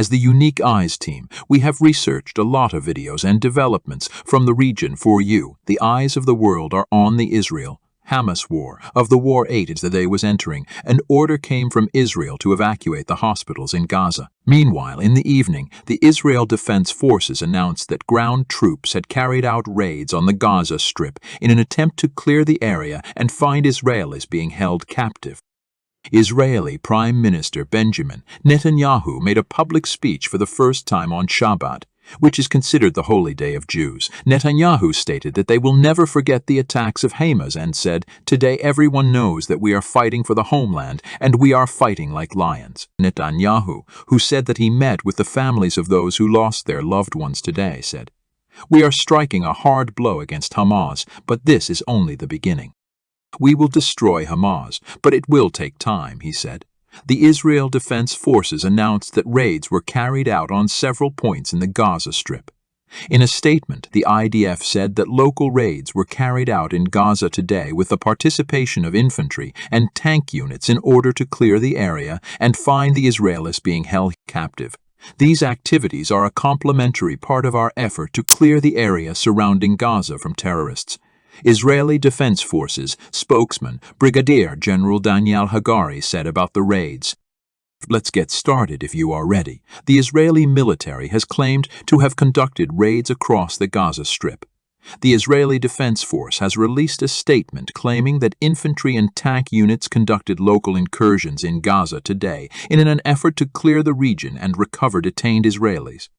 As the Unique Eyes team, we have researched a lot of videos and developments from the region for you. The eyes of the world are on the Israel-Hamas war. Of the war 8 the day was entering, an order came from Israel to evacuate the hospitals in Gaza. Meanwhile, in the evening, the Israel Defense Forces announced that ground troops had carried out raids on the Gaza Strip in an attempt to clear the area and find Israelis being held captive. Israeli Prime Minister Benjamin Netanyahu made a public speech for the first time on Shabbat, which is considered the holy day of Jews. Netanyahu stated that they will never forget the attacks of Hamas and said, "Today everyone knows that we are fighting for the homeland and we are fighting like lions." Netanyahu, who said that he met with the families of those who lost their loved ones today, said, "We are striking a hard blow against Hamas, but this is only the beginning. We will destroy Hamas, but it will take time," he said. The Israel Defense Forces announced that raids were carried out on several points in the Gaza Strip. In a statement, the IDF said that local raids were carried out in Gaza today with the participation of infantry and tank units in order to clear the area and find the Israelis being held captive. These activities are a complementary part of our effort to clear the area surrounding Gaza from terrorists. Israeli Defense Forces spokesman Brigadier General Daniel Hagari said about the raids, "Let's get started if you are ready." The Israeli military has claimed to have conducted raids across the Gaza Strip. The Israeli Defense Force has released a statement claiming that infantry and tank units conducted local incursions in Gaza today in an effort to clear the region and recover detained Israelis.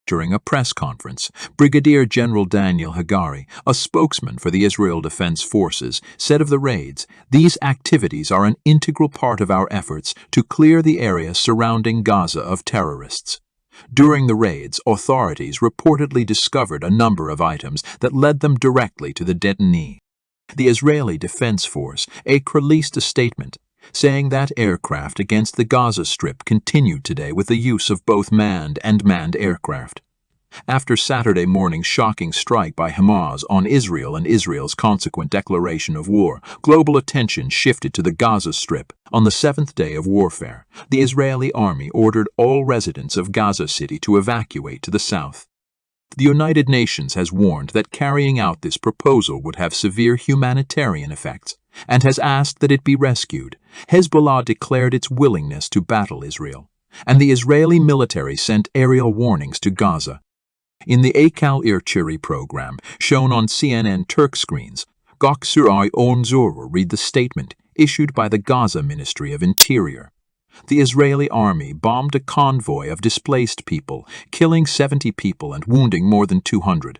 During a press conference, Brigadier General Daniel Hagari, a spokesman for the Israel Defense Forces, said of the raids, "These activities are an integral part of our efforts to clear the area surrounding Gaza of terrorists." During the raids, authorities reportedly discovered a number of items that led them directly to the detonee. The Israeli Defense Force released a statement saying that aircraft against the Gaza Strip continued today with the use of both manned and manned aircraft. After Saturday morning's shocking strike by Hamas on Israel and Israel's consequent declaration of war, global attention shifted to the Gaza Strip. On the 7th day of warfare, the Israeli army ordered all residents of Gaza City to evacuate to the south. The United Nations has warned that carrying out this proposal would have severe humanitarian effects, and has asked that it be rescued. Hezbollah declared its willingness to battle Israel, and the Israeli military sent aerial warnings to Gaza. In the Akal Irchiri program, shown on CNN Turk screens, Gok Suray Onzuru read the statement issued by the Gaza Ministry of Interior. The Israeli army bombed a convoy of displaced people, killing 70 people and wounding more than 200.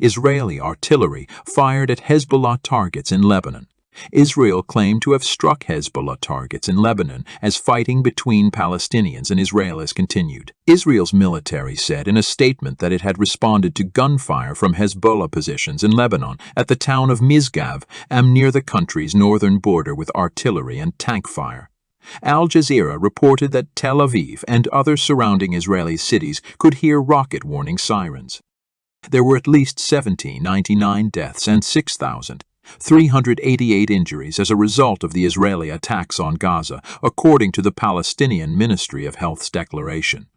Israeli artillery fired at Hezbollah targets in Lebanon. Israel claimed to have struck Hezbollah targets in Lebanon as fighting between Palestinians and Israelis continued. Israel's military said in a statement that it had responded to gunfire from Hezbollah positions in Lebanon at the town of Misgav, near the country's northern border, with artillery and tank fire. Al Jazeera reported that Tel Aviv and other surrounding Israeli cities could hear rocket warning sirens. There were at least 99 deaths and 6,388 injuries as a result of the Israeli attacks on Gaza, according to the Palestinian Ministry of Health's declaration.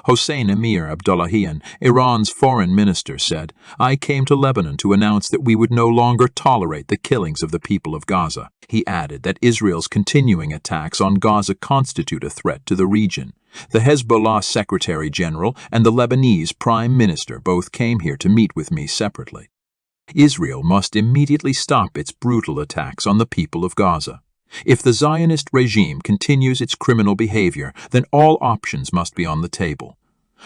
Hossein Amir Abdullahian, Iran's foreign minister, said, "I came to Lebanon to announce that we would no longer tolerate the killings of the people of Gaza." He added that Israel's continuing attacks on Gaza constitute a threat to the region. The Hezbollah Secretary General and the Lebanese Prime Minister both came here to meet with me separately. Israel must immediately stop its brutal attacks on the people of Gaza. If the Zionist regime continues its criminal behavior, then all options must be on the table.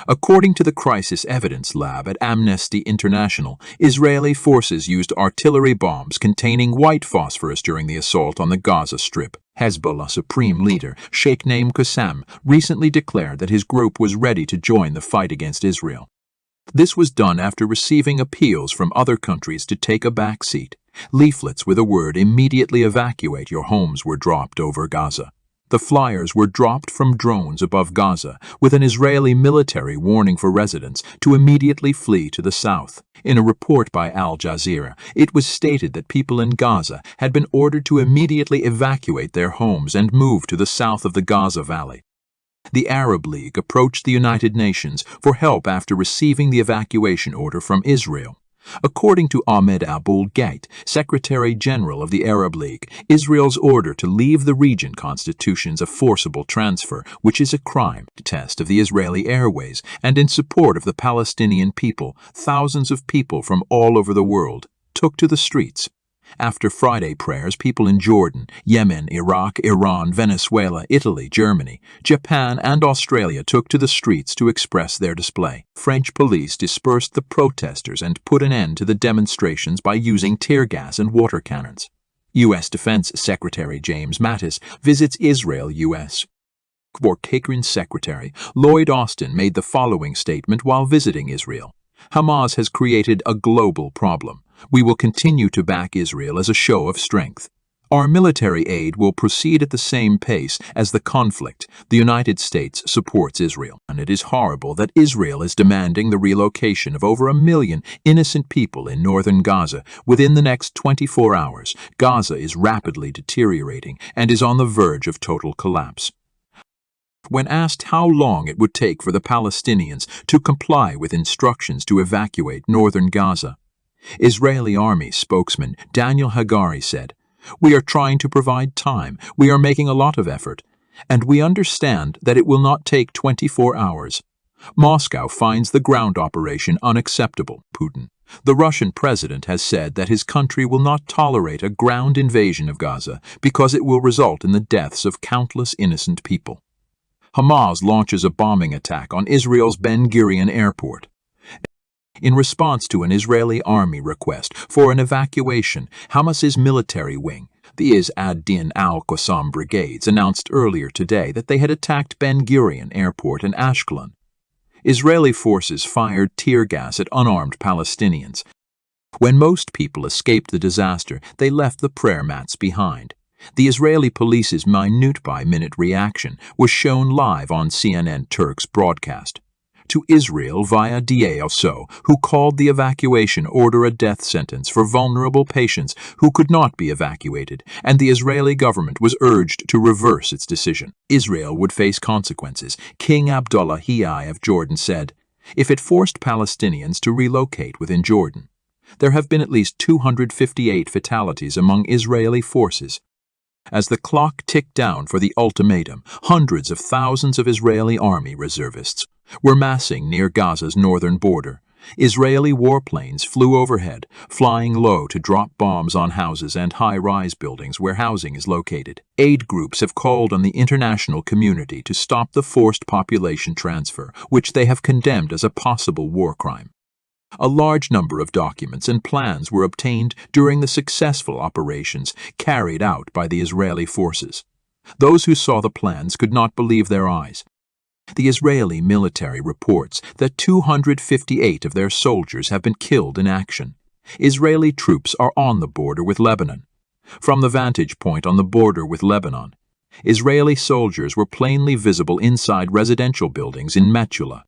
According to the Crisis Evidence Lab at Amnesty International, Israeli forces used artillery bombs containing white phosphorus during the assault on the Gaza Strip. Hezbollah Supreme Leader Sheikh Naim Qassem recently declared that his group was ready to join the fight against Israel. This was done after receiving appeals from other countries to take a back seat. Leaflets with the word "immediately evacuate your homes" were dropped over Gaza. The flyers were dropped from drones above Gaza, with an Israeli military warning for residents to immediately flee to the south. In a report by Al Jazeera, it was stated that people in Gaza had been ordered to immediately evacuate their homes and move to the south of the Gaza Valley. The Arab League approached the United Nations for help after receiving the evacuation order from Israel. According to Ahmed Abul-Gheit, Secretary General of the Arab League, Israel's order to leave the region constitutes a forcible transfer, which is a crime, test of the Israeli airways, and in support of the Palestinian people. Thousands of people from all over the world took to the streets. After Friday prayers, people in Jordan, Yemen, Iraq, Iran, Venezuela, Italy, Germany, Japan, and Australia took to the streets to express their display. French police dispersed the protesters and put an end to the demonstrations by using tear gas and water cannons. U.S. Defense Secretary James Mattis visits Israel. U.S. Cabinet Secretary Lloyd Austin made the following statement while visiting Israel. Hamas has created a global problem. We will continue to back Israel as a show of strength. Our military aid will proceed at the same pace as the conflict. The United States supports Israel, and it is horrible that Israel is demanding the relocation of over 1 million innocent people in northern Gaza within the next 24 hours. Gaza is rapidly deteriorating and is on the verge of total collapse. When asked how long it would take for the Palestinians to comply with instructions to evacuate northern Gaza, Israeli army spokesman Daniel Hagari said, "We are trying to provide time, we are making a lot of effort, and we understand that it will not take 24 hours. Moscow finds the ground operation unacceptable." Putin, the Russian president, has said that his country will not tolerate a ground invasion of Gaza because it will result in the deaths of countless innocent people. Hamas launches a bombing attack on Israel's Ben Gurion airport. In response to an Israeli army request for an evacuation, Hamas's military wing, the Izz ad-Din al-Qassam brigades, announced earlier today that they had attacked Ben Gurion airport in Ashkelon. Israeli forces fired tear gas at unarmed Palestinians. When most people escaped the disaster, they left the prayer mats behind. The Israeli police's minute-by-minute reaction was shown live on CNN Turk's broadcast. To Israel via DASO, who called the evacuation order a death sentence for vulnerable patients who could not be evacuated, and the Israeli government was urged to reverse its decision. Israel would face consequences. King Abdullah II of Jordan said, if it forced Palestinians to relocate within Jordan. There have been at least 258 fatalities among Israeli forces. As the clock ticked down for the ultimatum, hundreds of thousands of Israeli army reservists were massing near Gaza's northern border. Israeli warplanes flew overhead, flying low to drop bombs on houses and high-rise buildings where housing is located. Aid groups have called on the international community to stop the forced population transfer, which they have condemned as a possible war crime. A large number of documents and plans were obtained during the successful operations carried out by the Israeli forces. Those who saw the plans could not believe their eyes. The Israeli military reports that 258 of their soldiers have been killed in action. Israeli troops are on the border with Lebanon. From the vantage point on the border with Lebanon, Israeli soldiers were plainly visible inside residential buildings in Metula.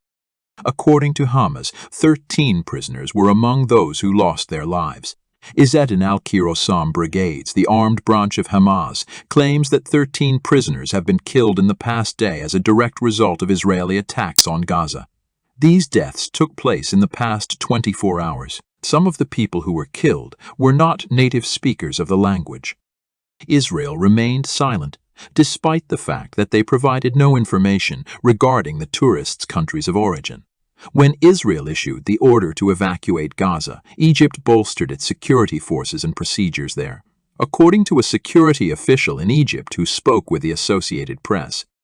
According to Hamas, 13 prisoners were among those who lost their lives. Izz ad-Din al-Qassam brigades, the armed branch of Hamas, claims that 13 prisoners have been killed in the past day as a direct result of Israeli attacks on Gaza. These deaths took place in the past 24 hours. Some of the people who were killed were not native speakers of the language. Israel remained silent, despite the fact that they provided no information regarding the tourists' countries of origin. When Israel issued the order to evacuate Gaza, Egypt bolstered its security forces and procedures there. According to a security official in Egypt who spoke with the Associated Press,